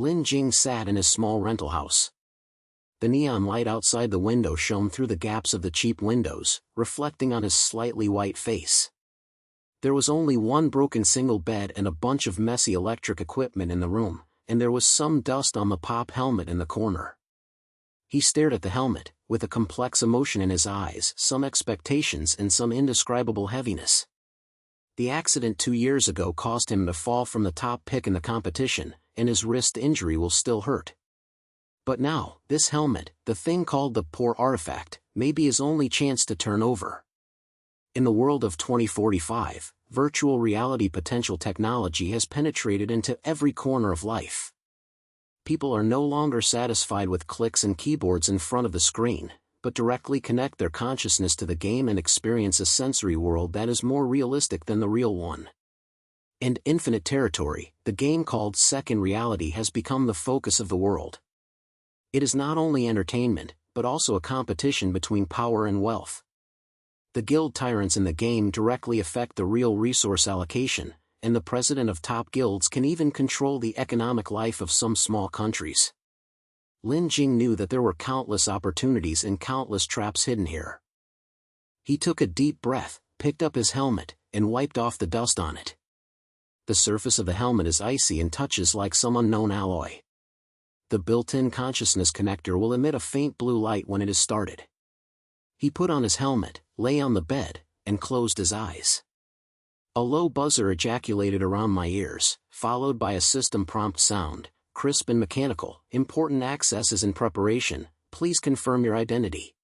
Lin Jing sat in his small rental house. The neon light outside the window shone through the gaps of the cheap windows, reflecting on his slightly white face. There was only one broken single bed and a bunch of messy electric equipment in the room, and there was some dust on the pop helmet in the corner. He stared at the helmet, with a complex emotion in his eyes, some expectations and some indescribable heaviness. The accident 2 years ago caused him to fall from the top pick in the competition, and his wrist injury will still hurt. But now, this helmet, the thing called the poor artifact, may be his only chance to turn over. In the world of 2045, virtual reality potential technology has penetrated into every corner of life. People are no longer satisfied with clicks and keyboards in front of the screen, but directly connect their consciousness to the game and experience a sensory world that is more realistic than the real one. In Infinite Territory, the game called Second Reality has become the focus of the world. It is not only entertainment, but also a competition between power and wealth. The guild tyrants in the game directly affect the real resource allocation, and the president of top guilds can even control the economic life of some small countries. Lin Jing knew that there were countless opportunities and countless traps hidden here. He took a deep breath, picked up his helmet, and wiped off the dust on it. The surface of the helmet is icy and touches like some unknown alloy. The built-in consciousness connector will emit a faint blue light when it is started. He put on his helmet, lay on the bed, and closed his eyes. A low buzzer ejaculated around my ears, followed by a system prompt sound, crisp and mechanical. Important access is in preparation, please confirm your identity.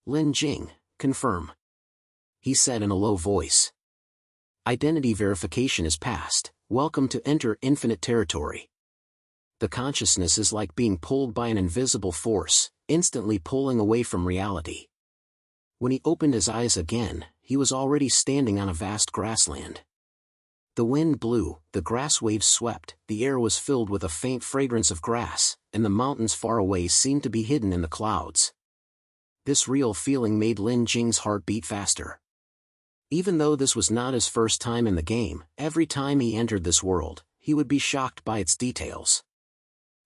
Lin Jing, confirm. He said in a low voice. Identity verification is passed, welcome to enter Infinite Territory. The consciousness is like being pulled by an invisible force, instantly pulling away from reality. When he opened his eyes again, he was already standing on a vast grassland. The wind blew, the grass waves swept, the air was filled with a faint fragrance of grass, and the mountains far away seemed to be hidden in the clouds. This real feeling made Lin Jing's heart beat faster. Even though this was not his first time in the game, every time he entered this world, he would be shocked by its details.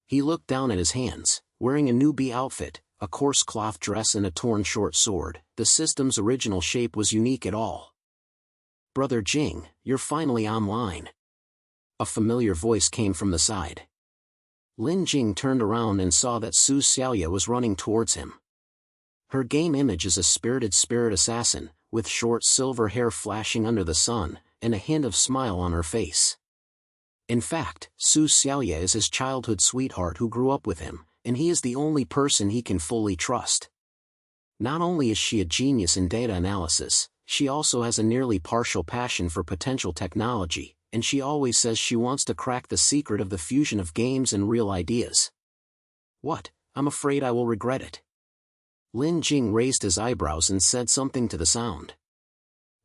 He looked down at his hands, wearing a newbie outfit, a coarse cloth dress and a torn short sword. The system's original shape was unique at all. Brother Jing, you're finally online. A familiar voice came from the side. Lin Jing turned around and saw that Su Xiaoya was running towards him. Her game image is a spirited spirit assassin, with short silver hair flashing under the sun, and a hint of smile on her face. In fact, Su Xiaoya is his childhood sweetheart who grew up with him, and he is the only person he can fully trust. Not only is she a genius in data analysis, she also has a nearly partial passion for potential technology, and she always says she wants to crack the secret of the fusion of games and real ideas. What? I'm afraid I will regret it. Lin Jing raised his eyebrows and said something to the sound.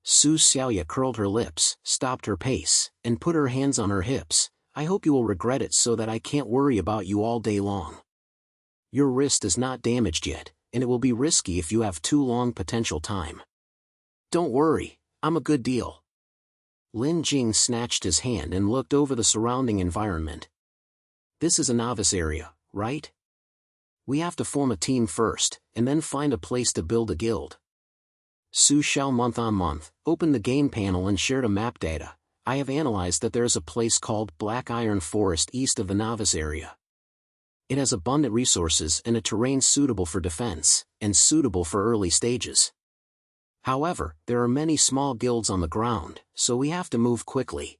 Su Xiaoya curled her lips, stopped her pace, and put her hands on her hips. I hope you will regret it so that I can't worry about you all day long. Your wrist is not damaged yet, and it will be risky if you have too long potential time. Don't worry, I'm a good deal. Lin Jing snatched his hand and looked over the surrounding environment. This is a novice area, right? We have to form a team first, and then find a place to build a guild. Su Xiao month on month, opened the game panel and shared a map data. I have analyzed that there is a place called Black Iron Forest east of the novice area. It has abundant resources and a terrain suitable for defense, and suitable for early stages. However, there are many small guilds on the ground, so we have to move quickly.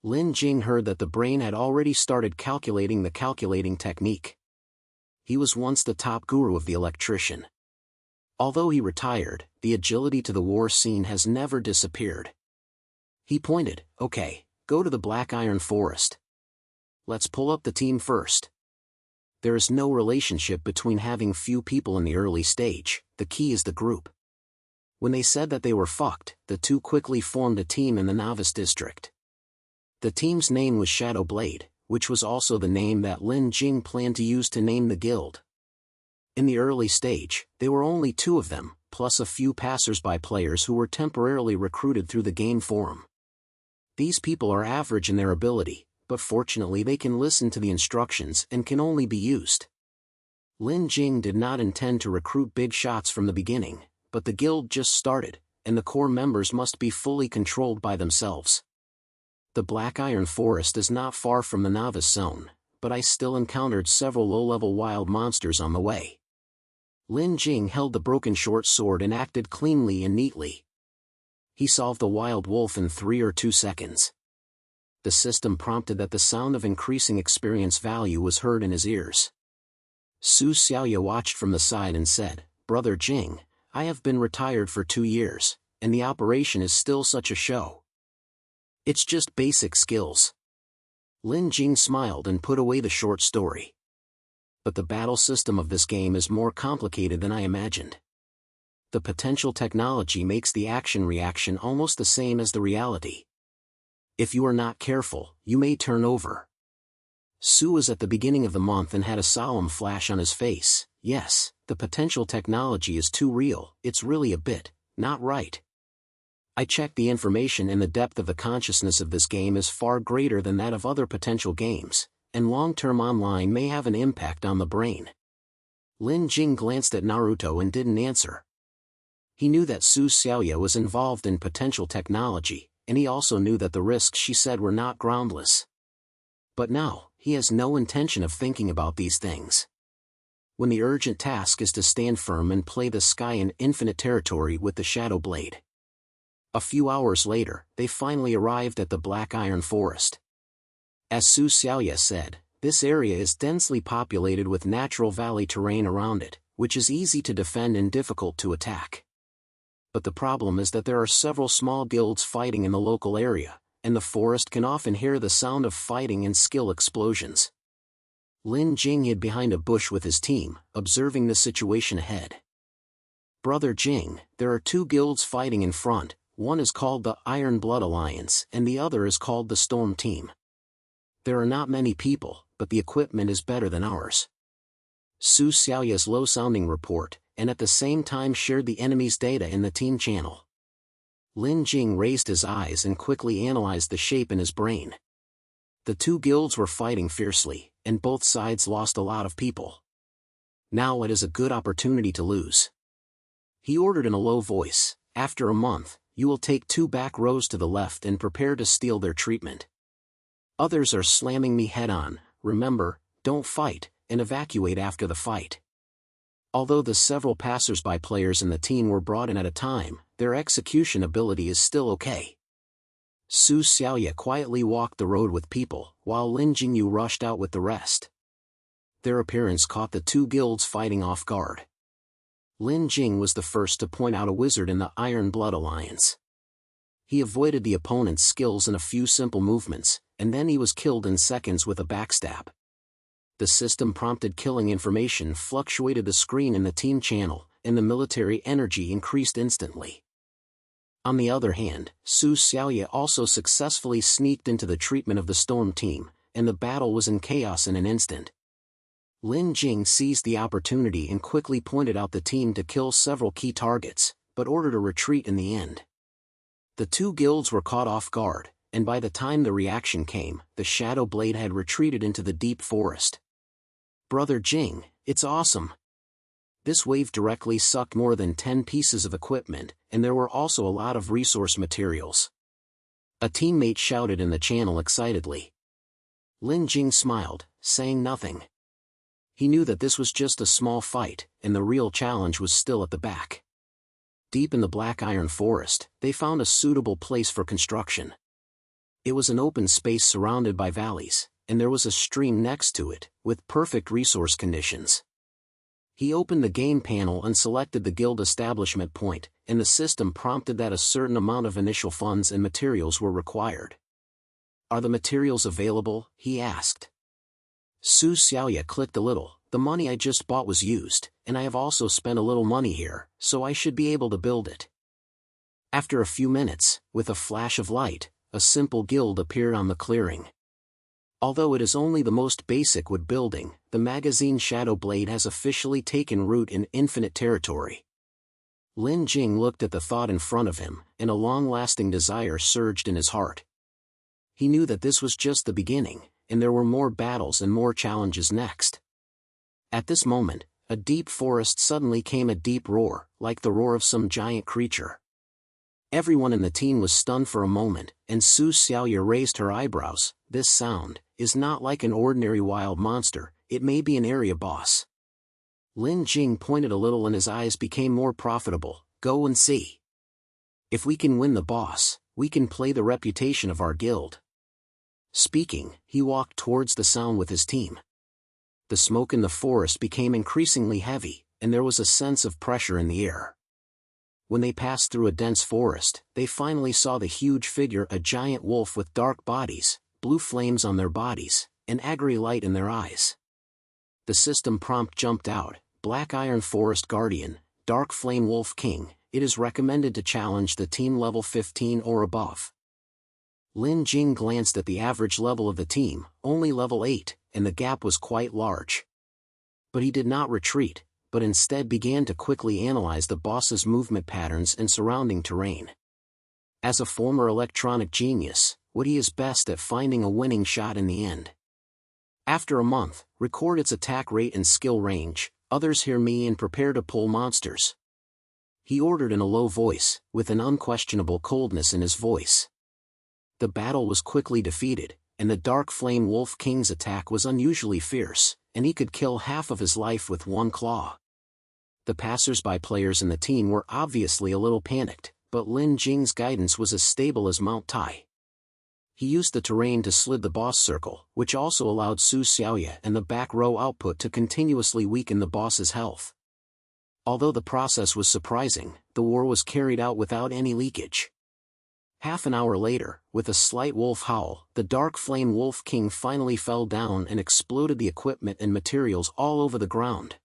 Lin Jing heard that the brain had already started calculating the calculating technique. He was once the top guru of the electrician. Although he retired, the agility to the war scene has never disappeared. He pointed, okay, go to the Black Iron Forest. Let's pull up the team first. There is no relationship between having few people in the early stage, the key is the group. When they said that they were fucked, the two quickly formed a team in the novice district. The team's name was Shadow Blade, which was also the name that Lin Jing planned to use to name the guild. In the early stage, there were only 2 of them, plus a few passers-by players who were temporarily recruited through the game forum. These people are average in their ability, but fortunately they can listen to the instructions and can only be used. Lin Jing did not intend to recruit big shots from the beginning, but the guild just started, and the core members must be fully controlled by themselves. The Black Iron Forest is not far from the novice zone, but I still encountered several low-level wild monsters on the way. Lin Jing held the broken short sword and acted cleanly and neatly. He solved the wild wolf in 3 or 2 seconds. The system prompted that the sound of increasing experience value was heard in his ears. Su Xiaoya watched from the side and said, "Brother Jing, I have been retired for 2 years, and the operation is still such a show. It's just basic skills." Lin Jing smiled and put away the short story. But the battle system of this game is more complicated than I imagined. The potential technology makes the action-reaction almost the same as the reality. If you are not careful, you may turn over. Su was at the beginning of the month and had a solemn flash on his face. Yes, the potential technology is too real, it's really a bit, not right. I checked the information and the depth of the consciousness of this game is far greater than that of other potential games, and long-term online may have an impact on the brain. Lin Jing glanced at Naruto and didn't answer. He knew that Su Xiaoya was involved in potential technology, and he also knew that the risks she said were not groundless. But now, he has no intention of thinking about these things. When the urgent task is to stand firm and play the sky in infinite territory with the Shadow Blade. A few hours later, they finally arrived at the Black Iron Forest. As Su Xiaoya said, this area is densely populated with natural valley terrain around it, which is easy to defend and difficult to attack. But the problem is that there are several small guilds fighting in the local area, and the forest can often hear the sound of fighting and skill explosions. Lin Jing hid behind a bush with his team, observing the situation ahead. "Brother Jing, there are 2 guilds fighting in front. One is called the Iron Blood Alliance and the other is called the Storm Team. There are not many people, but the equipment is better than ours." Su Xiaoya's low-sounding report, and at the same time shared the enemy's data in the team channel. Lin Jing raised his eyes and quickly analyzed the shape in his brain. The 2 guilds were fighting fiercely, and both sides lost a lot of people. Now it is a good opportunity to lose. He ordered in a low voice, "After a month, you will take 2 back rows to the left and prepare to steal their treatment. Others are slamming me head-on, remember, don't fight, and evacuate after the fight." Although the several passers-by players in the team were brought in at a time, their execution ability is still okay. Su Xiaoya quietly walked the road with people, while Lin Jingyu rushed out with the rest. Their appearance caught the 2 guilds fighting off guard. Lin Jing was the first to point out a wizard in the Iron Blood Alliance. He avoided the opponent's skills in a few simple movements, and then he was killed in seconds with a backstab. The system-prompted killing information fluctuated the screen in the team channel, and the military energy increased instantly. On the other hand, Su Xiaoya also successfully sneaked into the treatment of the Storm Team, and the battle was in chaos in an instant. Lin Jing seized the opportunity and quickly pointed out the team to kill several key targets, but ordered a retreat in the end. The 2 guilds were caught off guard, and by the time the reaction came, the Shadow Blade had retreated into the deep forest. "Brother Jing, it's awesome." This wave directly sucked more than 10 pieces of equipment, and there were also a lot of resource materials. A teammate shouted in the channel excitedly. Lin Jing smiled, saying nothing. He knew that this was just a small fight, and the real challenge was still at the back. Deep in the Black Iron Forest, they found a suitable place for construction. It was an open space surrounded by valleys, and there was a stream next to it, with perfect resource conditions. He opened the game panel and selected the guild establishment point, and the system prompted that a certain amount of initial funds and materials were required. "Are the materials available?" he asked. Su Xiaoya clicked a little. "The money I just bought was used, and I have also spent a little money here, so I should be able to build it." After a few minutes, with a flash of light, a simple guild appeared on the clearing. Although it is only the most basic wood building, the magazine Shadow Blade has officially taken root in infinite territory. Lin Jing looked at the thought in front of him, and a long-lasting desire surged in his heart. he knew that this was just the beginning, and there were more battles and more challenges next. At this moment, a deep forest suddenly came a deep roar, like the roar of some giant creature. Everyone in the team was stunned for a moment, and Su Xiaoya raised her eyebrows. This sound is not like an ordinary wild monster, it may be an area boss. Lin Jing pointed a little and his eyes became more profitable. Go and see. If we can win the boss, we can play the reputation of our guild. Speaking, he walked towards the sound with his team. The smoke in the forest became increasingly heavy, and there was a sense of pressure in the air. When they passed through a dense forest, they finally saw the huge figure, a giant wolf with dark bodies, blue flames on their bodies, and angry light in their eyes. The system prompt jumped out: Black Iron Forest Guardian, Dark Flame Wolf King, it is recommended to challenge the team level 15 or above. Lin Jing glanced at the average level of the team, only level 8, and the gap was quite large. But he did not retreat, but instead began to quickly analyze the boss's movement patterns and surrounding terrain. As a former electronic genius, Woody is best at finding a winning shot in the end. After a month, record its attack rate and skill range, others hear me and prepare to pull monsters. He ordered in a low voice, with an unquestionable coldness in his voice. The battle was quickly defeated, and the Dark Flame Wolf King's attack was unusually fierce, and he could kill half of his life with one claw. The passers-by players in the team were obviously a little panicked, but Lin Jing's guidance was as stable as Mount Tai. He used the terrain to slid the boss circle, which also allowed Su Xiaoya and the back row output to continuously weaken the boss's health. Although the process was surprising, the war was carried out without any leakage. Half an hour later, with a slight wolf howl, the Dark Flame Wolf King finally fell down and exploded the equipment and materials all over the ground.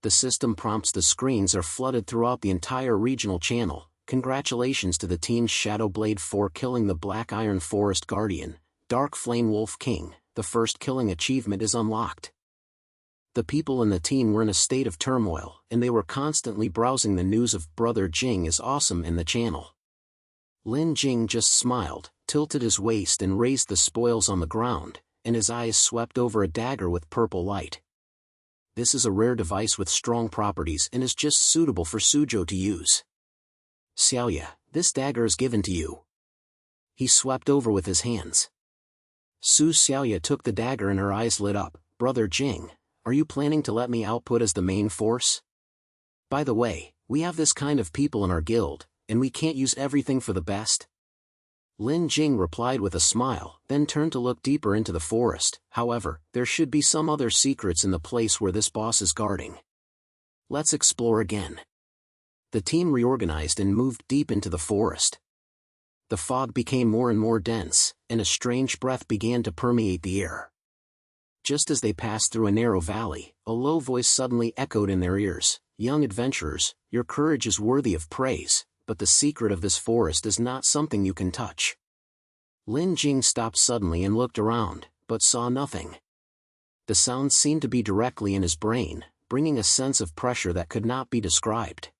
The system prompts: the screens are flooded throughout the entire regional channel. Congratulations to the team's Shadowblade for killing the Black Iron Forest Guardian, Dark Flame Wolf King. The first killing achievement is unlocked. The people in the team were in a state of turmoil, and they were constantly browsing the news of Brother Jing is awesome in the channel. Lin Jing just smiled, tilted his waist and raised the spoils on the ground, and his eyes swept over a dagger with purple light. This is a rare device with strong properties and is just suitable for Suzhou to use. Xiaoya, this dagger is given to you. He swept over with his hands. Su Xiaoya took the dagger and her eyes lit up. Brother Jing, are you planning to let me output as the main force? By the way, we have this kind of people in our guild, and we can't use everything for the best. Lin Jing replied with a smile, then turned to look deeper into the forest. However, there should be some other secrets in the place where this boss is guarding. Let's explore again. The team reorganized and moved deep into the forest. The fog became more and more dense, and a strange breath began to permeate the air. Just as they passed through a narrow valley, a low voice suddenly echoed in their ears. Young adventurers, your courage is worthy of praise, but the secret of this forest is not something you can touch. Lin Jing stopped suddenly and looked around, but saw nothing. The sound seemed to be directly in his brain, bringing a sense of pressure that could not be described.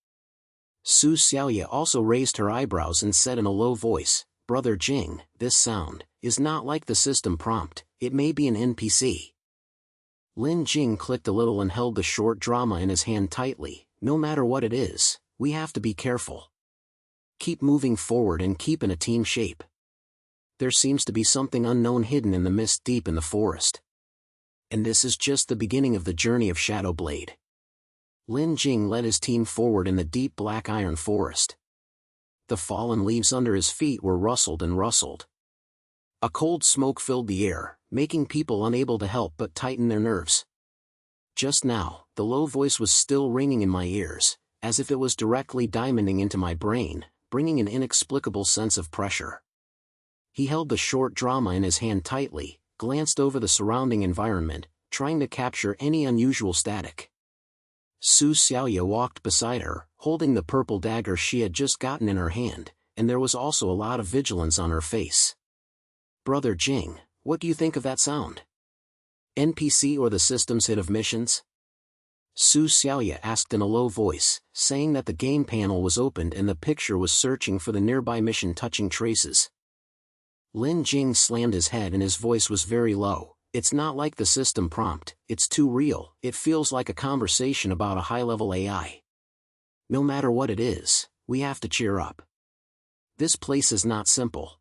Su Xiaoya also raised her eyebrows and said in a low voice, Brother Jing, this sound is not like the system prompt, it may be an NPC. Lin Jing clicked a little and held the short drama in his hand tightly. No matter what it is, we have to be careful. Keep moving forward and keep in a team shape. There seems to be something unknown hidden in the mist deep in the forest. And this is just the beginning of the journey of Shadowblade. Lin Jing led his team forward in the deep Black Iron Forest. The fallen leaves under his feet were rustled and rustled. A cold smoke filled the air, making people unable to help but tighten their nerves. Just now, the low voice was still ringing in my ears, as if it was directly diamonding into my brain, bringing an inexplicable sense of pressure. He held the short drama in his hand tightly, glanced over the surrounding environment, trying to capture any unusual static. Su Xiaoya walked beside her, holding the purple dagger she had just gotten in her hand, and there was also a lot of vigilance on her face. Brother Jing, what do you think of that sound? NPC or the system's hit of missions? Su Xiaoya asked in a low voice, saying that the game panel was opened and the picture was searching for the nearby mission touching traces. Lin Jing slammed his head and his voice was very low. It's not like the system prompt, it's too real, it feels like a conversation about a high-level AI. No matter what it is, we have to cheer up. This place is not simple.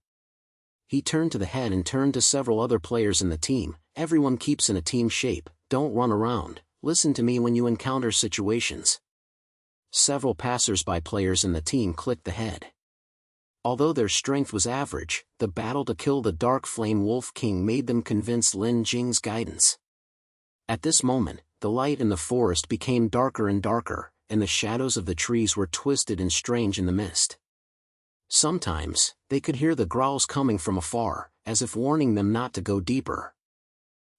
He turned to the head and turned to several other players in the team. Everyone keeps in a team shape, don't run around, listen to me when you encounter situations. Several passers-by players in the team clicked the head. Although their strength was average, the battle to kill the Dark Flame Wolf King made them convince Lin Jing's guidance. At this moment, the light in the forest became darker and darker, and the shadows of the trees were twisted and strange in the mist. Sometimes, they could hear the growls coming from afar, as if warning them not to go deeper.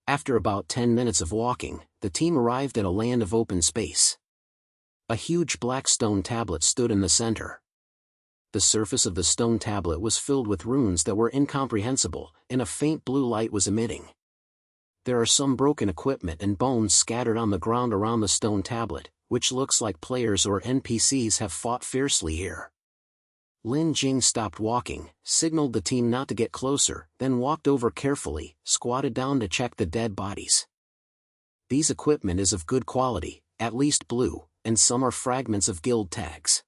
After about 10 minutes of walking, the team arrived at a land of open space. A huge black stone tablet stood in the center. The surface of the stone tablet was filled with runes that were incomprehensible, and a faint blue light was emitting. There are some broken equipment and bones scattered on the ground around the stone tablet, which looks like players or NPCs have fought fiercely here. Lin Jing stopped walking, signaled the team not to get closer, then walked over carefully, squatted down to check the dead bodies. These equipment is of good quality, at least blue, and some are fragments of guild tags.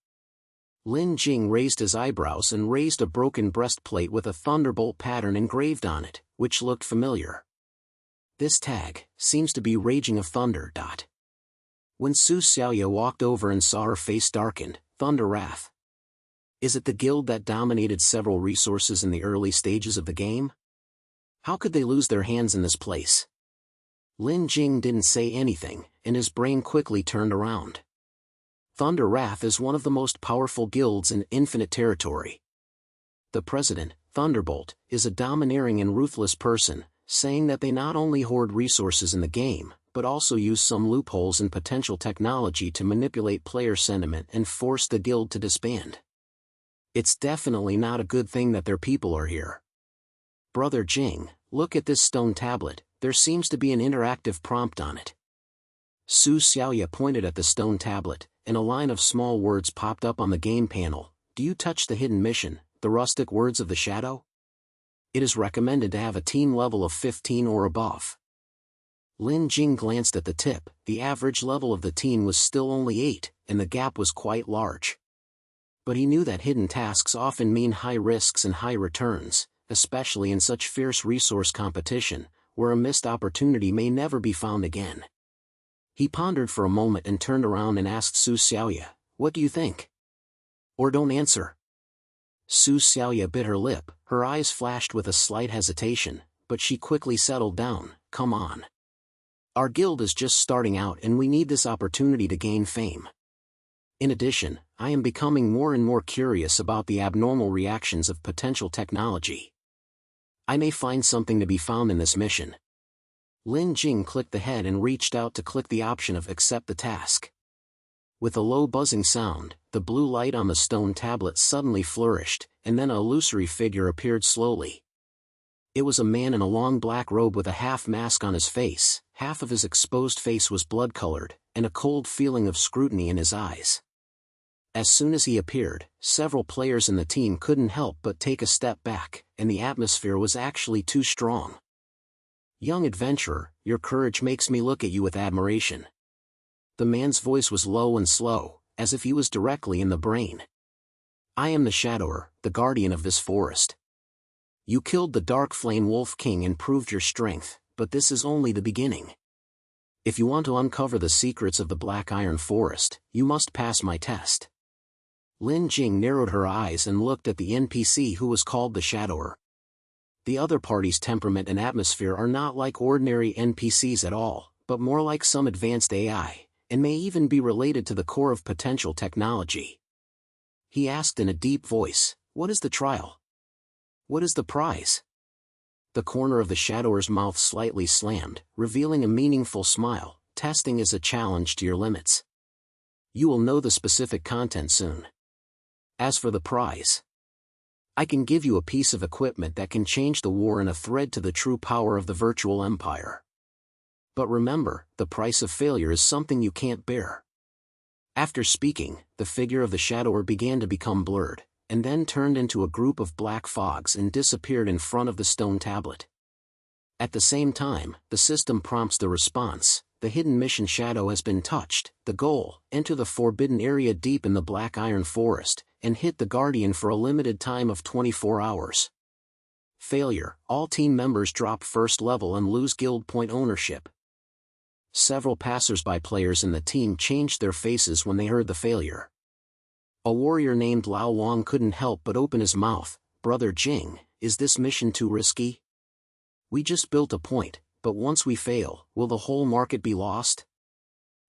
Lin Jing raised his eyebrows and raised a broken breastplate with a thunderbolt pattern engraved on it, which looked familiar. This tag seems to be Raging of Thunder. When Su Xiaoya walked over and saw her face darkened, Thunder Wrath. Is it the guild that dominated several resources in the early stages of the game? How could they lose their hands in this place? Lin Jing didn't say anything, and his brain quickly turned around. Thunder Wrath is one of the most powerful guilds in Infinite Territory. The president, Thunderbolt, is a domineering and ruthless person, saying that they not only hoard resources in the game, but also use some loopholes in potential technology to manipulate player sentiment and force the guild to disband. It's definitely not a good thing that their people are here. Brother Jing, look at this stone tablet, there seems to be an interactive prompt on it. Su Xiaoya pointed at the stone tablet, and a line of small words popped up on the game panel. Do you touch the hidden mission, the rustic words of the shadow? It is recommended to have a team level of 15 or above. Lin Jing glanced at the tip. The average level of the team was still only 8, and the gap was quite large. But he knew that hidden tasks often mean high risks and high returns, especially in such fierce resource competition, where a missed opportunity may never be found again. He pondered for a moment and turned around and asked Su Xiaoya, "What do you think?" "Or don't answer." Su Xiaoya bit her lip, her eyes flashed with a slight hesitation, but she quickly settled down. "Come on. Our guild is just starting out and we need this opportunity to gain fame. In addition, I am becoming more and more curious about the abnormal reactions of potential technology. I may find something to be found in this mission." Lin Jing clicked the head and reached out to click the option of accept the task. With a low buzzing sound, the blue light on the stone tablet suddenly flourished, and then an illusory figure appeared slowly. It was a man in a long black robe with a half mask on his face. Half of his exposed face was blood-colored, and a cold feeling of scrutiny in his eyes. As soon as he appeared, several players in the team couldn't help but take a step back, and the atmosphere was actually too strong. "Young adventurer, your courage makes me look at you with admiration." The man's voice was low and slow, as if he was directly in the brain. "I am the Shadower, the guardian of this forest. You killed the Dark Flame Wolf King and proved your strength, but this is only the beginning. If you want to uncover the secrets of the Black Iron Forest, you must pass my test." Lin Jing narrowed her eyes and looked at the NPC who was called the Shadower. The other party's temperament and atmosphere are not like ordinary NPCs at all, but more like some advanced AI, and may even be related to the core of potential technology. He asked in a deep voice, "What is the trial? What is the prize?" The corner of the Shadower's mouth slightly slammed, revealing a meaningful smile. "Testing is a challenge to your limits. You will know the specific content soon. As for the prize, I can give you a piece of equipment that can change the war and a thread to the true power of the virtual empire. But remember, the price of failure is something you can't bear." After speaking, the figure of the Shadower began to become blurred, and then turned into a group of black fogs and disappeared in front of the stone tablet. At the same time, the system prompts the response: the hidden mission shadow has been touched. The goal: enter the forbidden area deep in the black iron forest, and hit the Guardian for a limited time of 24 hours. Failure: all team members drop first level and lose guild point ownership. Several passers-by players in the team changed their faces when they heard the failure. A warrior named Lao Wang couldn't help but open his mouth. "Brother Jing, is this mission too risky? We just built a point, but once we fail, will the whole market be lost?"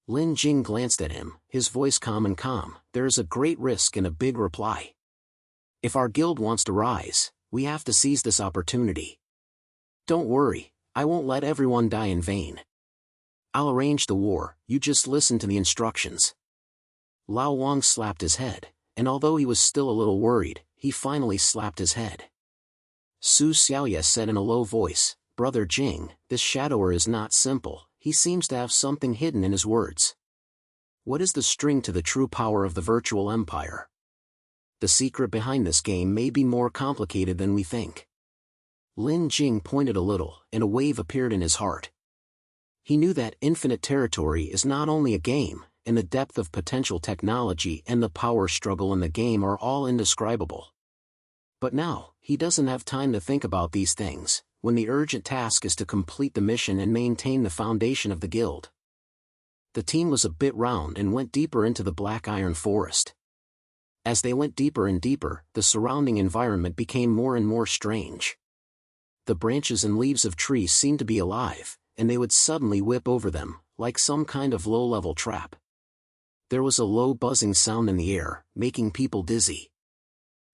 Lin Jing glanced at him, his voice calm. "There is a great risk and a big reply. If our guild wants to rise, we have to seize this opportunity. Don't worry, I won't let everyone die in vain. I'll arrange the war, you just listen to the instructions." Lao Wang slapped his head, and although he was still a little worried, he finally slapped his head. Su Xiaoye said in a low voice, "Brother Jing, this shadower is not simple, he seems to have something hidden in his words. What is the string to the true power of the virtual empire? The secret behind this game may be more complicated than we think." Lin Jing pointed a little, and a wave appeared in his heart. He knew that infinite territory is not only a game, and the depth of potential technology and the power struggle in the game are all indescribable. But now, he doesn't have time to think about these things, when the urgent task is to complete the mission and maintain the foundation of the guild. The team was a bit round and went deeper into the black iron forest. As they went deeper and deeper, the surrounding environment became more and more strange. The branches and leaves of trees seemed to be alive, and they would suddenly whip over them, like some kind of low-level trap. There was a low buzzing sound in the air, making people dizzy.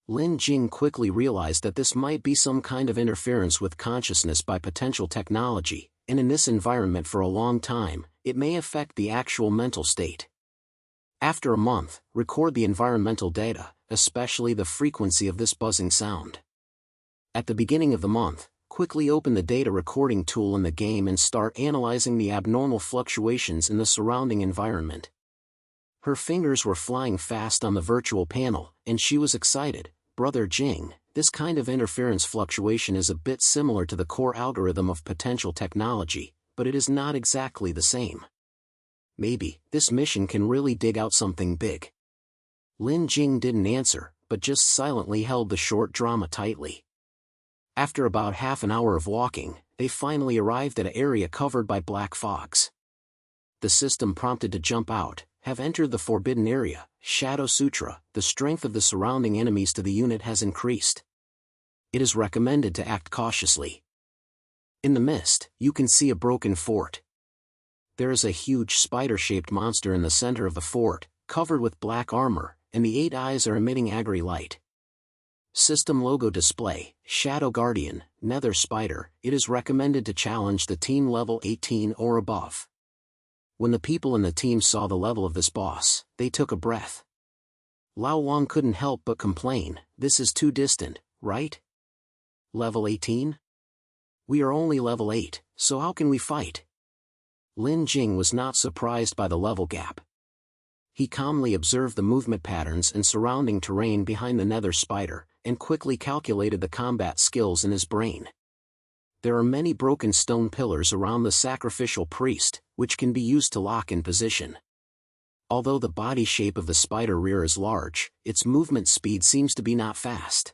Lin Jing quickly realized that this might be some kind of interference with consciousness by potential technology, and in this environment for a long time, it may affect the actual mental state. After a month, record the environmental data, especially the frequency of this buzzing sound. At the beginning of the month, quickly open the data recording tool in the game and start analyzing the abnormal fluctuations in the surrounding environment. Her fingers were flying fast on the virtual panel, and she was excited. "Brother Jing, this kind of interference fluctuation is a bit similar to the core algorithm of potential technology, but it is not exactly the same. Maybe this mission can really dig out something big." Lin Jing didn't answer, but just silently held the short drama tightly. After about half an hour of walking, they finally arrived at an area covered by black fogs. The system prompted to jump out. "Have entered the forbidden area, Shadow Sutra. The strength of the surrounding enemies to the unit has increased. It is recommended to act cautiously." In the mist, you can see a broken fort. There is a huge spider-shaped monster in the center of the fort, covered with black armor, and the 8 eyes are emitting angry light. System logo display: Shadow Guardian, Nether Spider. It is recommended to challenge the team level 18 or above. When the people in the team saw the level of this boss, they took a breath. Lao Wang couldn't help but complain, "This is too distant, right? Level 18? We are only level 8, so how can we fight?" Lin Jing was not surprised by the level gap. He calmly observed the movement patterns and surrounding terrain behind the Nether Spider, and quickly calculated the combat skills in his brain. There are many broken stone pillars around the sacrificial priest, which can be used to lock in position. Although the body shape of the spider rear is large, its movement speed seems to be not fast.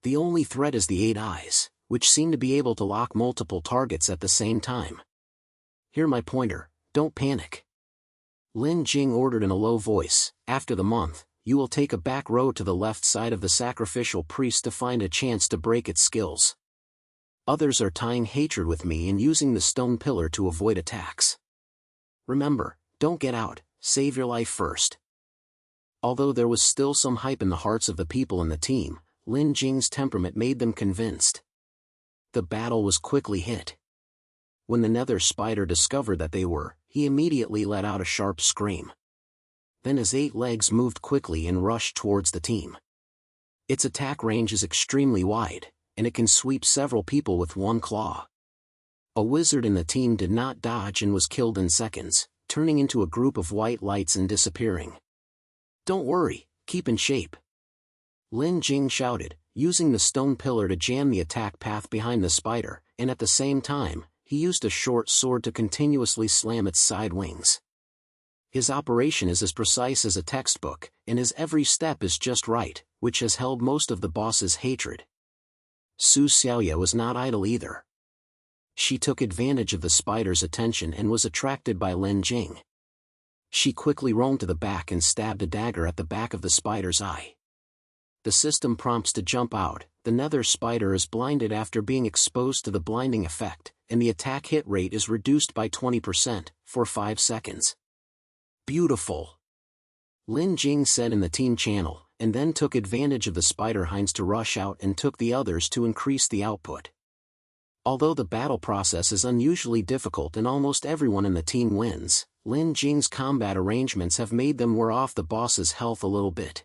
The only threat is the 8 eyes, which seem to be able to lock multiple targets at the same time. "Hear my pointer, don't panic," Lin Jing ordered in a low voice. "After the month, you will take a back row to the left side of the sacrificial priest to find a chance to break its skills. Others are tying hatred with me and using the stone pillar to avoid attacks. Remember, don't get out, save your life first." Although there was still some hype in the hearts of the people in the team, Lin Jing's temperament made them convinced. The battle was quickly hit. When the Nether Spider discovered that they were, he immediately let out a sharp scream. Then his 8 legs moved quickly and rushed towards the team. Its attack range is extremely wide, and it can sweep several people with one claw. A wizard in the team did not dodge and was killed in seconds, turning into a group of white lights and disappearing. "Don't worry, keep in shape." Lin Jing shouted, using the stone pillar to jam the attack path behind the spider, and at the same time, he used a short sword to continuously slam its side wings. His operation is as precise as a textbook, and his every step is just right, which has held most of the boss's hatred. Su Xiaoya was not idle either. She took advantage of the spider's attention and was attracted by Lin Jing. She quickly roamed to the back and stabbed a dagger at the back of the spider's eye. The system prompts to jump out. The nether spider is blinded after being exposed to the blinding effect, and the attack hit rate is reduced by 20%, for 5 seconds. Beautiful! Lin Jing said in the team channel, and then took advantage of the spider hinds to rush out and took the others to increase the output. Although the battle process is unusually difficult and almost everyone in the team wins, Lin Jing's combat arrangements have made them wear off the boss's health a little bit.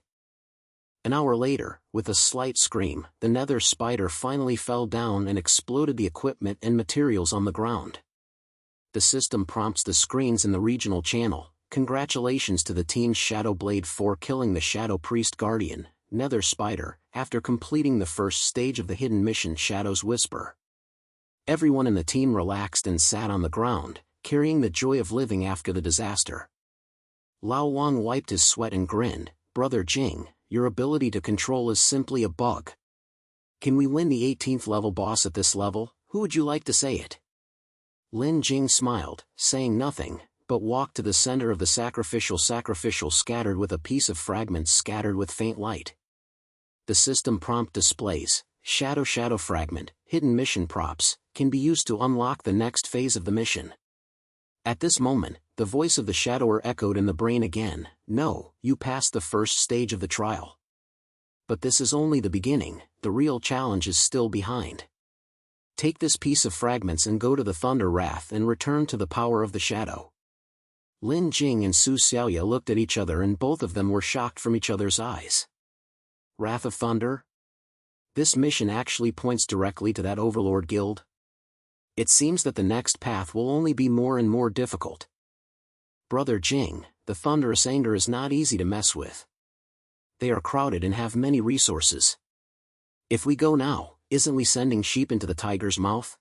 An hour later, with a slight scream, the nether spider finally fell down and exploded the equipment and materials on the ground. The system prompts the screens in the regional channel. Congratulations to the team's Shadow Blade for killing the Shadow Priest Guardian, Nether Spider, after completing the first stage of the hidden mission Shadow's Whisper. Everyone in the team relaxed and sat on the ground, carrying the joy of living after the disaster. Lao Wang wiped his sweat and grinned, "Brother Jing, your ability to control is simply a bug. Can we win the 18th level boss at this level? Who would you like to say it?" Lin Jing smiled, saying nothing, but walked to the center of the sacrificial scattered with a piece of fragments scattered with faint light. The system prompt displays, shadow fragment, hidden mission props, can be used to unlock the next phase of the mission. At this moment, the voice of the shadower echoed in the brain again, "No, you passed the first stage of the trial. But this is only the beginning, the real challenge is still behind. Take this piece of fragments and go to the Thunder Wrath and return to the power of the shadow." Lin Jing and Su Xiaoya looked at each other and both of them were shocked from each other's eyes. Wrath of Thunder? This mission actually points directly to that Overlord Guild? It seems that the next path will only be more and more difficult. Brother Jing, the Thunderous Anger is not easy to mess with. They are crowded and have many resources. If we go now, isn't we sending sheep into the tiger's mouth?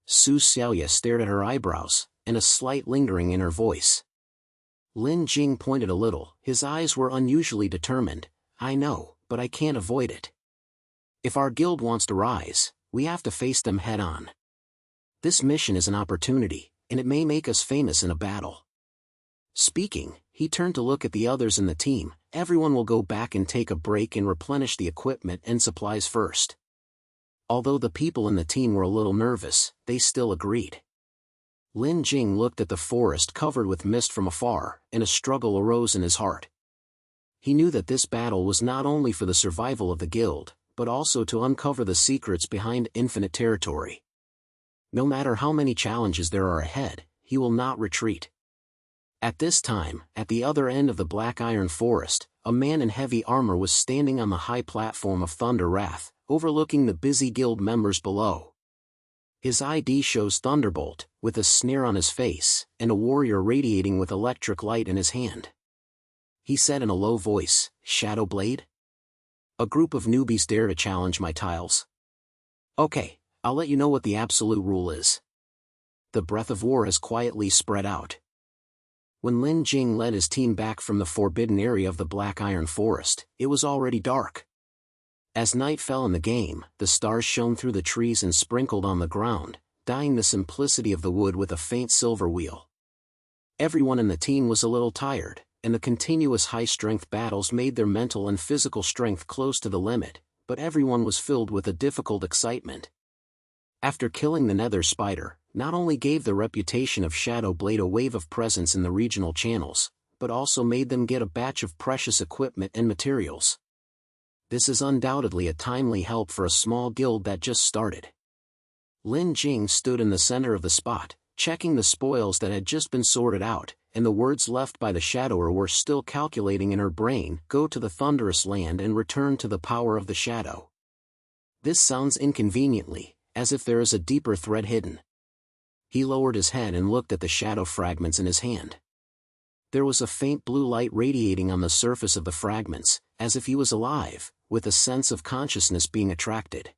Su Xiaoya stared at her eyebrows, and a slight lingering in her voice. Lin Jing pointed a little, his eyes were unusually determined. "I know, but I can't avoid it. If our guild wants to rise, we have to face them head-on. This mission is an opportunity, and it may make us famous in a battle." Speaking, he turned to look at the others in the team. "Everyone will go back and take a break and replenish the equipment and supplies first." Although the people in the team were a little nervous, they still agreed. Lin Jing looked at the forest covered with mist from afar, and a struggle arose in his heart. He knew that this battle was not only for the survival of the guild, but also to uncover the secrets behind infinite territory. No matter how many challenges there are ahead, he will not retreat. At this time, at the other end of the Black Iron Forest, a man in heavy armor was standing on the high platform of Thunder Wrath, overlooking the busy guild members below. His ID shows Thunderbolt, with a sneer on his face, and a warrior radiating with electric light in his hand. He said in a low voice, "Shadow Blade? A group of newbies dare to challenge my tiles? Okay, I'll let you know what the absolute rule is." The breath of war has quietly spread out. When Lin Jing led his team back from the forbidden area of the Black Iron Forest, it was already dark. As night fell in the game, the stars shone through the trees and sprinkled on the ground, dyeing the simplicity of the wood with a faint silver wheel. Everyone in the team was a little tired, and the continuous high-strength battles made their mental and physical strength close to the limit, but everyone was filled with a difficult excitement. After killing the Nether Spider, not only gave the reputation of Shadow Blade a wave of presence in the regional channels, but also made them get a batch of precious equipment and materials. This is undoubtedly a timely help for a small guild that just started. Lin Jing stood in the center of the spot, checking the spoils that had just been sorted out, and the words left by the shadower were still calculating in her brain, "Go to the thunderous land and return to the power of the shadow." This sounds inconveniently, as if there is a deeper thread hidden. He lowered his head and looked at the shadow fragments in his hand. There was a faint blue light radiating on the surface of the fragments, as if he was alive, with a sense of consciousness being attracted.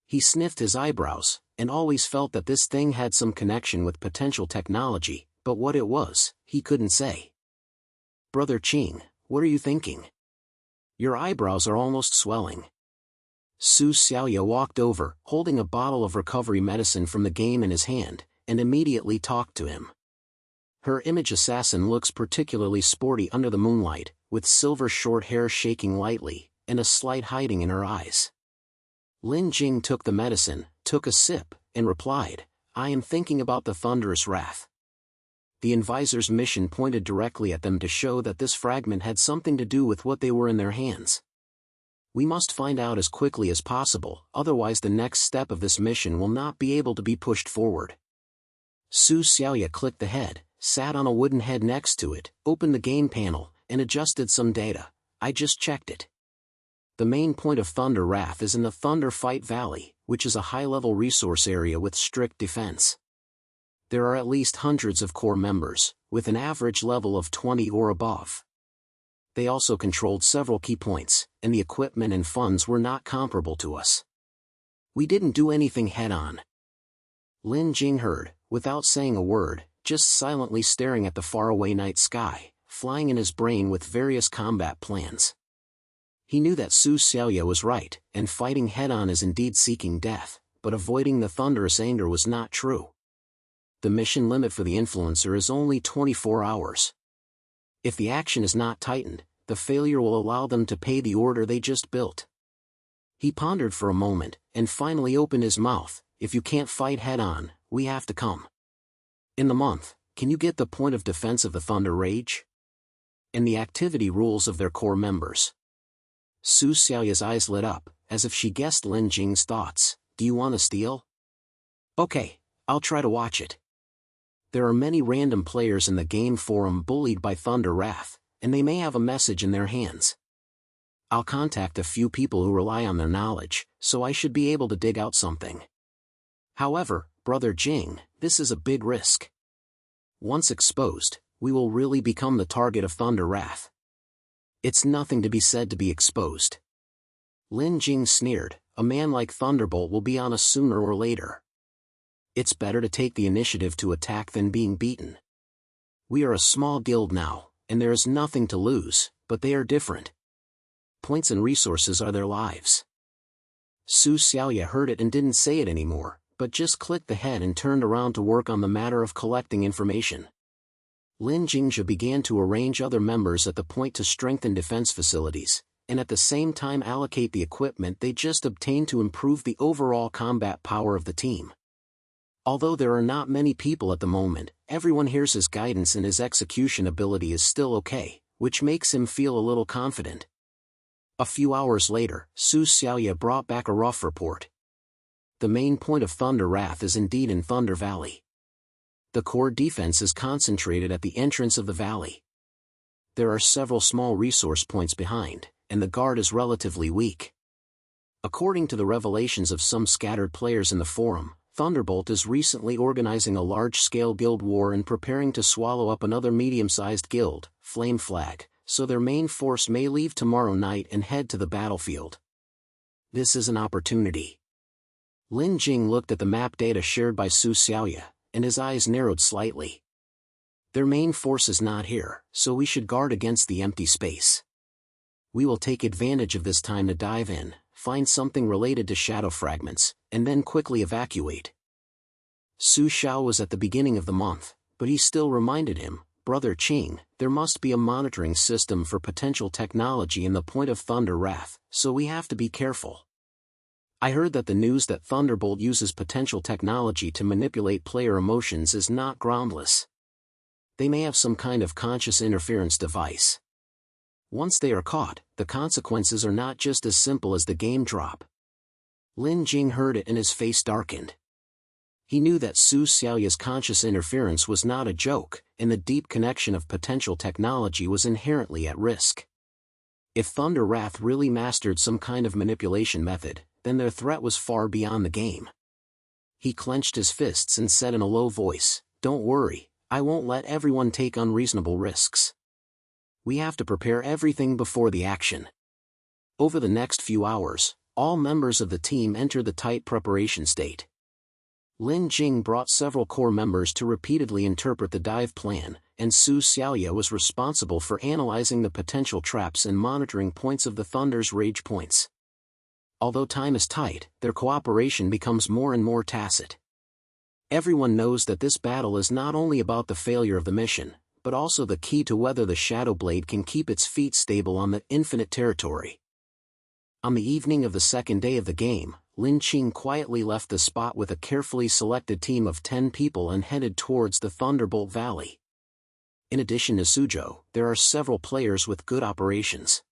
He sniffed his eyebrows, and always felt that this thing had some connection with potential technology, but what it was, he couldn't say. "Brother Qing, what are you thinking? Your eyebrows are almost swelling." Su Xiaoya walked over, holding a bottle of recovery medicine from the game in his hand, and immediately talked to him. Her image assassin looks particularly sporty under the moonlight, with silver short hair shaking lightly, and a slight hiding in her eyes. Lin Jing took the medicine, took a sip, and replied, "I am thinking about the thunderous wrath." The advisor's mission pointed directly at them to show that this fragment had something to do with what they were in their hands. "We must find out as quickly as possible, otherwise the next step of this mission will not be able to be pushed forward." Su Xiaoya clicked the head, sat on a wooden head next to it, opened the game panel, and adjusted some data. "I just checked it. The main point of Thunder Wrath is in the Thunder Fight Valley, which is a high-level resource area with strict defense. There are at least hundreds of core members, with an average level of 20 or above. They also controlled several key points, and the equipment and funds were not comparable to us. We didn't do anything head-on." Lin Jing heard, without saying a word, just silently staring at the faraway night sky, flying in his brain with various combat plans. He knew that Su Xiaoya was right, and fighting head-on is indeed seeking death, but avoiding the thunderous anger was not true. The mission limit for the influencer is only 24 hours. If the action is not tightened, the failure will allow them to pay the order they just built. He pondered for a moment, and finally opened his mouth. "If you can't fight head-on, we have to come. In the month, can you get the point of defense of the Thunder Rage? And the activity rules of their core members?" Su Xiaoya's eyes lit up, as if she guessed Lin Jing's thoughts. "Do you want to steal? Okay, I'll try to watch it." There are many random players in the game forum bullied by Thunder Wrath, and they may have a message in their hands. I'll contact a few people who rely on their knowledge, so I should be able to dig out something. However, Brother Jing, this is a big risk. Once exposed, we will really become the target of Thunder Wrath. It's nothing to be said to be exposed. Lin Jing sneered, "A man like Thunderbolt will be on us sooner or later. It's better to take the initiative to attack than being beaten. We are a small guild now, and there is nothing to lose, but they are different. Points and resources are their lives." Su Xiaoya heard it and didn't say it anymore, but just clicked the head and turned around to work on the matter of collecting information. Lin Jingzhe began to arrange other members at the point to strengthen defense facilities, and at the same time allocate the equipment they just obtained to improve the overall combat power of the team. Although there are not many people at the moment, everyone hears his guidance and his execution ability is still okay, which makes him feel a little confident. A few hours later, Su Xiaoya brought back a rough report. The main point of Thunder Wrath is indeed in Thunder Valley. The core defense is concentrated at the entrance of the valley. There are several small resource points behind, and the guard is relatively weak. According to the revelations of some scattered players in the forum, Thunderbolt is recently organizing a large-scale guild war and preparing to swallow up another medium-sized guild, Flame Flag, so their main force may leave tomorrow night and head to the battlefield. This is an opportunity. Lin Jing looked at the map data shared by Su Xiaoya, and his eyes narrowed slightly. Their main force is not here, so we should guard against the empty space. We will take advantage of this time to dive in, find something related to shadow fragments, and then quickly evacuate. Su Xiao was at the beginning of the month, but he still reminded him, "Brother Qing, there must be a monitoring system for potential technology in the point of Thunder Wrath, so we have to be careful. I heard that the news that Thunderbolt uses potential technology to manipulate player emotions is not groundless. They may have some kind of conscious interference device. Once they are caught, the consequences are not just as simple as the game drop." Lin Jing heard it and his face darkened. He knew that Su Xiaoya's conscious interference was not a joke, and the deep connection of potential technology was inherently at risk. If Thunder Wrath really mastered some kind of manipulation method, then their threat was far beyond the game. He clenched his fists and said in a low voice, "Don't worry, I won't let everyone take unreasonable risks. We have to prepare everything before the action. Over the next few hours, all members of the team enter the tight preparation state. Lin Jing brought several core members to repeatedly interpret the dive plan, and Su Xiaoya was responsible for analyzing the potential traps and monitoring points of the Thunder's rage points. Although time is tight, their cooperation becomes more and more tacit. Everyone knows that this battle is not only about the failure of the mission, but also the key to whether the Shadow Blade can keep its feet stable on the infinite territory. On the evening of the second day of the game, Lin Qing quietly left the spot with a carefully selected team of 10 people and headed towards the Thunderbolt Valley. In addition to Suzhou, there are several players with good operations.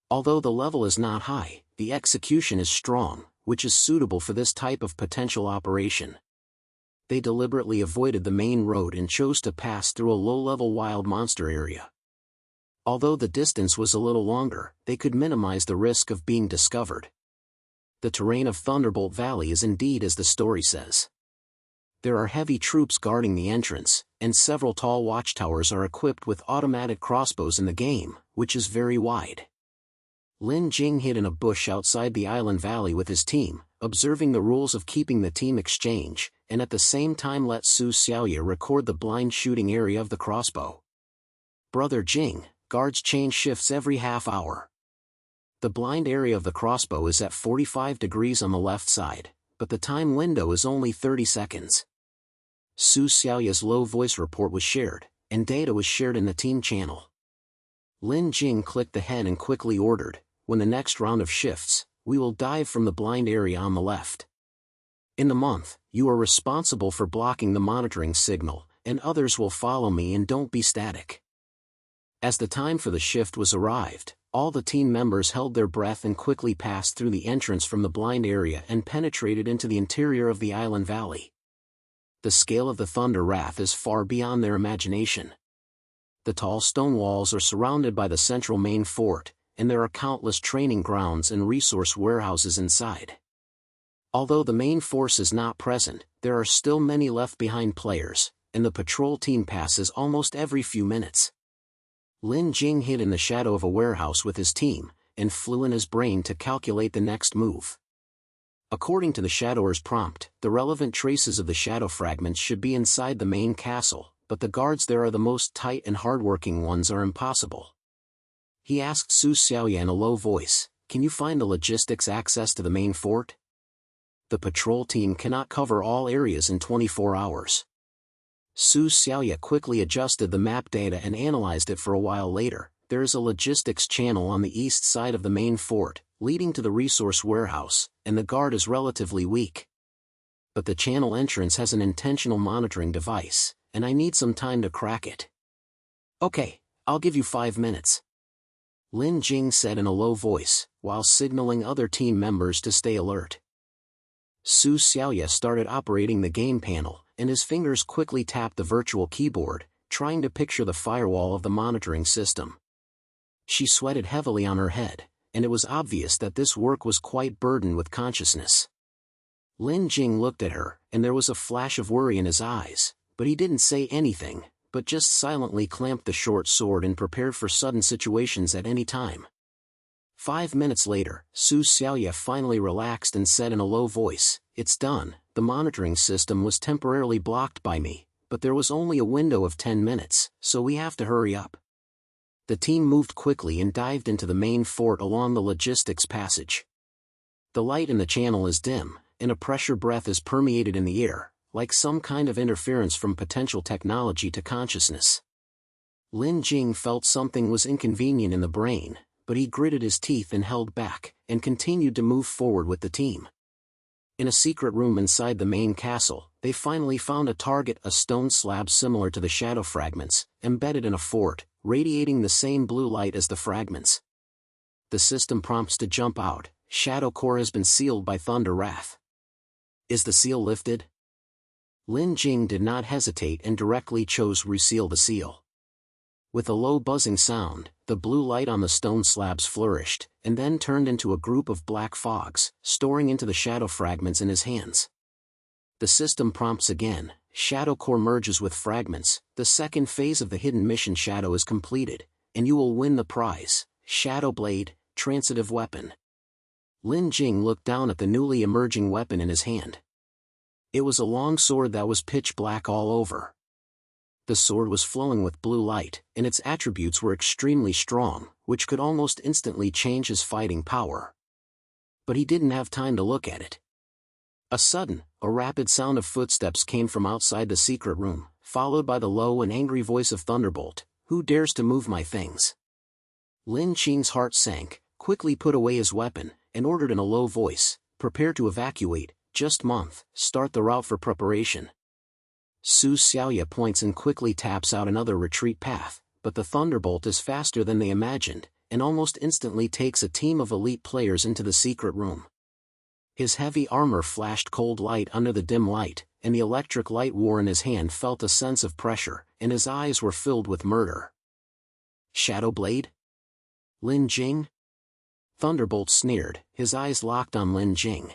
Although the level is not high, the execution is strong, which is suitable for this type of potential operation. They deliberately avoided the main road and chose to pass through a low-level wild monster area. Although the distance was a little longer, they could minimize the risk of being discovered. The terrain of Thunderbolt Valley is indeed as the story says. There are heavy troops guarding the entrance, and several tall watchtowers are equipped with automatic crossbows in the game, which is very wide. Lin Jing hid in a bush outside the island valley with his team, observing the rules of keeping the team exchange, and at the same time let Su Xiaoya record the blind shooting area of the crossbow. Brother Jing, guards change shifts every half hour. The blind area of the crossbow is at 45 degrees on the left side, but the time window is only 30 seconds. Su Xiaoya's low voice report was shared, and data was shared in the team channel. Lin Jing clicked ahead and quickly ordered, when the next round of shifts, we will dive from the blind area on the left. In the month, you are responsible for blocking the monitoring signal, and others will follow me and don't be static. As the time for the shift was arrived, all the team members held their breath and quickly passed through the entrance from the blind area and penetrated into the interior of the island valley. The scale of the Thunder Wrath is far beyond their imagination. The tall stone walls are surrounded by the central main fort, and there are countless training grounds and resource warehouses inside. Although the main force is not present, there are still many left-behind players, and the patrol team passes almost every few minutes. Lin Jing hid in the shadow of a warehouse with his team, and flew in his brain to calculate the next move. According to the Shadower's prompt, the relevant traces of the shadow fragments should be inside the main castle, but the guards there are the most tight and hardworking ones are impossible. He asked Su Xiaoya in a low voice, "Can you find the logistics access to the main fort?" The patrol team cannot cover all areas in 24 hours. Su Xiaoya quickly adjusted the map data and analyzed it for a while later. There is a logistics channel on the east side of the main fort, leading to the resource warehouse, and the guard is relatively weak. But the channel entrance has an intentional monitoring device, and I need some time to crack it. Okay, I'll give you 5 minutes. Lin Jing said in a low voice, while signaling other team members to stay alert. Su Xiaoya started operating the game panel, and his fingers quickly tapped the virtual keyboard, trying to picture the firewall of the monitoring system. She sweated heavily on her head, and it was obvious that this work was quite burdened with consciousness. Lin Jing looked at her, and there was a flash of worry in his eyes, but he didn't say anything, but just silently clamped the short sword and prepared for sudden situations at any time. 5 minutes later, Su Xiaoya finally relaxed and said in a low voice, "It's done. The monitoring system was temporarily blocked by me, but there was only a window of 10 minutes, so we have to hurry up." The team moved quickly and dived into the main fort along the logistics passage. The light in the channel is dim, and a pressure breath is permeated in the air, like some kind of interference from potential technology to consciousness. Lin Jing felt something was inconvenient in the brain, but he gritted his teeth and held back, and continued to move forward with the team. In a secret room inside the main castle, they finally found a target, a stone slab similar to the shadow fragments, embedded in a fort, radiating the same blue light as the fragments. The system prompts to jump out. Shadow core has been sealed by Thunder Wrath. Is the seal lifted? Lin Jing did not hesitate and directly chose reseal the seal. With a low buzzing sound, the blue light on the stone slabs flourished, and then turned into a group of black fogs, storing into the shadow fragments in his hands. The system prompts again. Shadow Core merges with fragments, the second phase of the hidden mission Shadow is completed, and you will win the prize, Shadow Blade, Transitive Weapon. Lin Jing looked down at the newly emerging weapon in his hand. It was a long sword that was pitch black all over. The sword was flowing with blue light, and its attributes were extremely strong, which could almost instantly change his fighting power. But he didn't have time to look at it. A rapid sound of footsteps came from outside the secret room, followed by the low and angry voice of Thunderbolt, "Who dares to move my things?" Lin Qing's heart sank, quickly put away his weapon, and ordered in a low voice, "Prepare to evacuate, just month, start the route for preparation." Su Xiaoya points and quickly taps out another retreat path, but the Thunderbolt is faster than they imagined, and almost instantly takes a team of elite players into the secret room. His heavy armor flashed cold light under the dim light, and the electric light war in his hand felt a sense of pressure, and his eyes were filled with murder. "Shadow Blade? Lin Jing?" Thunderbolt sneered, his eyes locked on Lin Jing.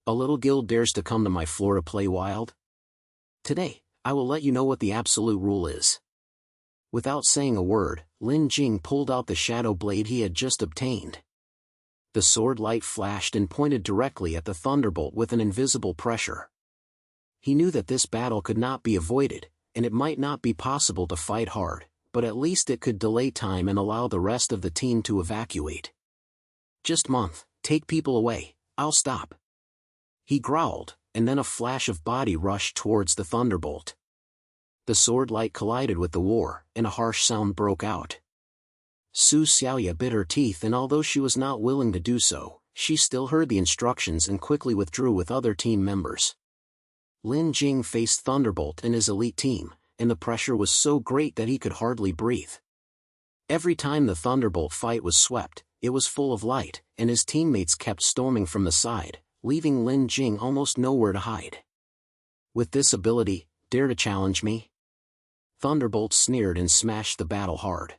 "A little guild dares to come to my floor to play wild? Today, I will let you know what the absolute rule is." Without saying a word, Lin Jing pulled out the Shadow Blade he had just obtained. The sword light flashed and pointed directly at the Thunderbolt with an invisible pressure. He knew that this battle could not be avoided, and it might not be possible to fight hard, but at least it could delay time and allow the rest of the team to evacuate. "Just month, take people away, I'll stop." He growled, and then a flash of body rushed towards the Thunderbolt. The sword light collided with the war, and a harsh sound broke out. Su Xiaoya bit her teeth, and although she was not willing to do so, she still heard the instructions and quickly withdrew with other team members. Lin Jing faced Thunderbolt and his elite team, and the pressure was so great that he could hardly breathe. Every time the Thunderbolt fight was swept, it was full of light, and his teammates kept storming from the side, leaving Lin Jing almost nowhere to hide. "With this ability, dare to challenge me?" Thunderbolt sneered and smashed the battle hard.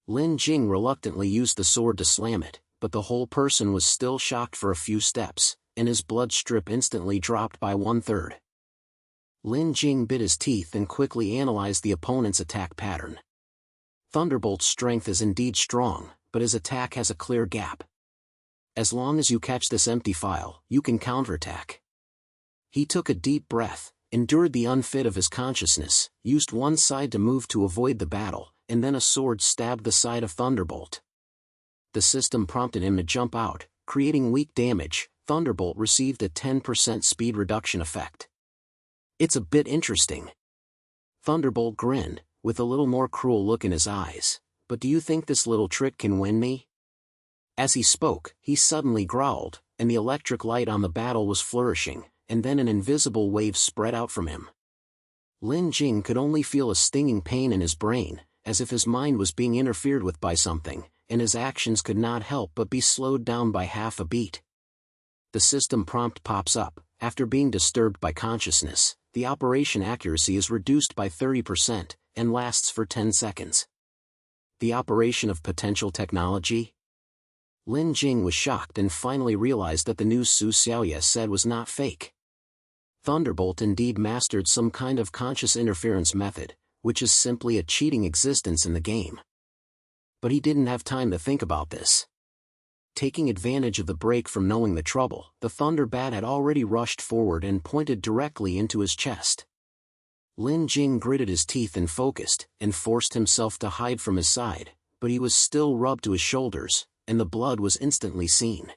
Lin Jing reluctantly used the sword to slam it, but the whole person was still shocked for a few steps, and his blood strip instantly dropped by 1/3. Lin Jing bit his teeth and quickly analyzed the opponent's attack pattern. Thunderbolt's strength is indeed strong, but his attack has a clear gap. As long as you catch this empty file, you can counterattack. He took a deep breath, endured the unfit of his consciousness, used one side to move to avoid the battle, and then a sword stabbed the side of Thunderbolt. The system prompted him to jump out, creating weak damage. Thunderbolt received a 10% speed reduction effect. "It's a bit interesting." Thunderbolt grinned, with a little more cruel look in his eyes, "But do you think this little trick can win me?" As he spoke, he suddenly growled, and the electric light on the battle was flourishing, and then an invisible wave spread out from him. Lin Jing could only feel a stinging pain in his brain, as if his mind was being interfered with by something, and his actions could not help but be slowed down by half a beat. The system prompt pops up. After being disturbed by consciousness, the operation accuracy is reduced by 30%, and lasts for 10 seconds. The operation of potential technology? Lin Jing was shocked and finally realized that the news Su Xiaoya said was not fake. Thunderbolt indeed mastered some kind of conscious interference method, which is simply a cheating existence in the game. But he didn't have time to think about this. Taking advantage of the break from knowing the trouble, the Thunder Bat had already rushed forward and pointed directly into his chest. Lin Jing gritted his teeth and focused, and forced himself to hide from his side, but he was still rubbed to his shoulders, and the blood was instantly seen.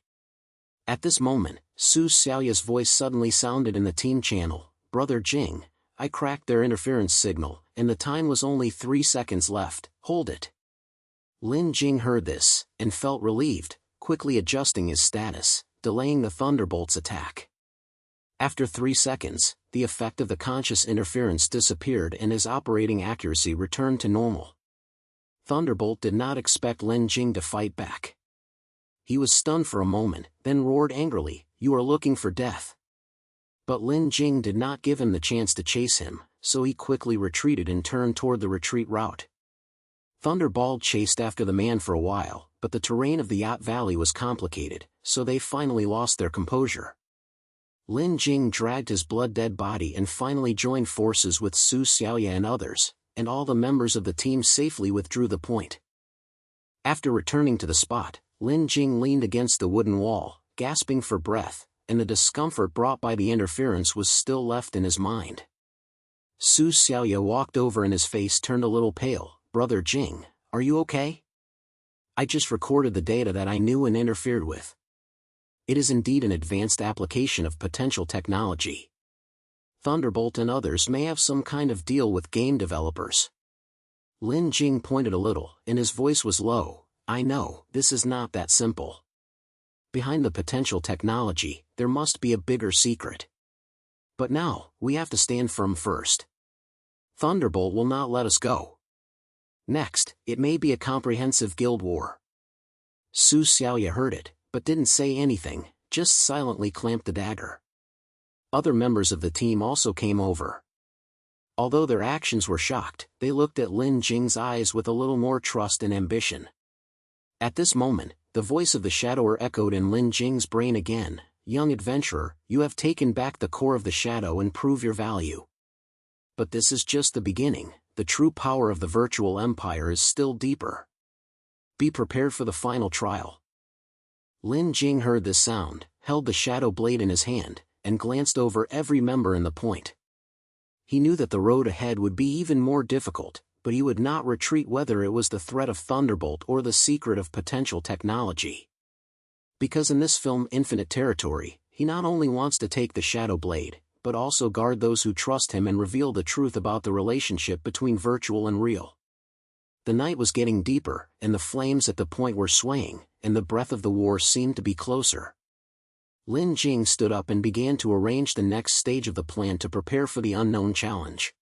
At this moment, Su Xiaoya's voice suddenly sounded in the team channel, "Brother Jing, I cracked their interference signal, and the time was only 3 seconds left, hold it." Lin Jing heard this, and felt relieved, quickly adjusting his status, delaying the Thunderbolt's attack. After 3 seconds, the effect of the conscious interference disappeared and his operating accuracy returned to normal. Thunderbolt did not expect Lin Jing to fight back. He was stunned for a moment, then roared angrily, "You are looking for death." But Lin Jing did not give him the chance to chase him, so he quickly retreated and turned toward the retreat route. Thunderball chased after the man for a while, but the terrain of the Yacht Valley was complicated, so they finally lost their composure. Lin Jing dragged his blood-dead body and finally joined forces with Su Xiaoya and others, and all the members of the team safely withdrew the point. After returning to the spot, Lin Jing leaned against the wooden wall, gasping for breath, and the discomfort brought by the interference was still left in his mind. Su Xiaoya walked over and his face turned a little pale. "Brother Jing, are you okay? I just recorded the data that I knew and interfered with. It is indeed an advanced application of potential technology. Thunderbolt and others may have some kind of deal with game developers." Lin Jing pointed a little, and his voice was low. "I know, this is not that simple. Behind the potential technology, there must be a bigger secret. But now, we have to stand firm first. Thunderbolt will not let us go. Next, it may be a comprehensive guild war." Su Xiaoya heard it, but didn't say anything, just silently clamped the dagger. Other members of the team also came over. Although their actions were shocked, they looked at Lin Jing's eyes with a little more trust and ambition. At this moment, the voice of the Shadower echoed in Lin Jing's brain again. "Young adventurer, you have taken back the core of the shadow and prove your value. But this is just the beginning. The true power of the virtual empire is still deeper. Be prepared for the final trial." Lin Jing heard this sound, held the shadow blade in his hand, and glanced over every member in the point. He knew that the road ahead would be even more difficult, but he would not retreat whether it was the threat of Thunderbolt or the secret of potential technology. Because in this film Infinite Territory, he not only wants to take the Shadow Blade, but also guard those who trust him and reveal the truth about the relationship between virtual and real. The night was getting deeper, and the flames at the point were swaying, and the breath of the war seemed to be closer. Lin Jing stood up and began to arrange the next stage of the plan to prepare for the unknown challenge.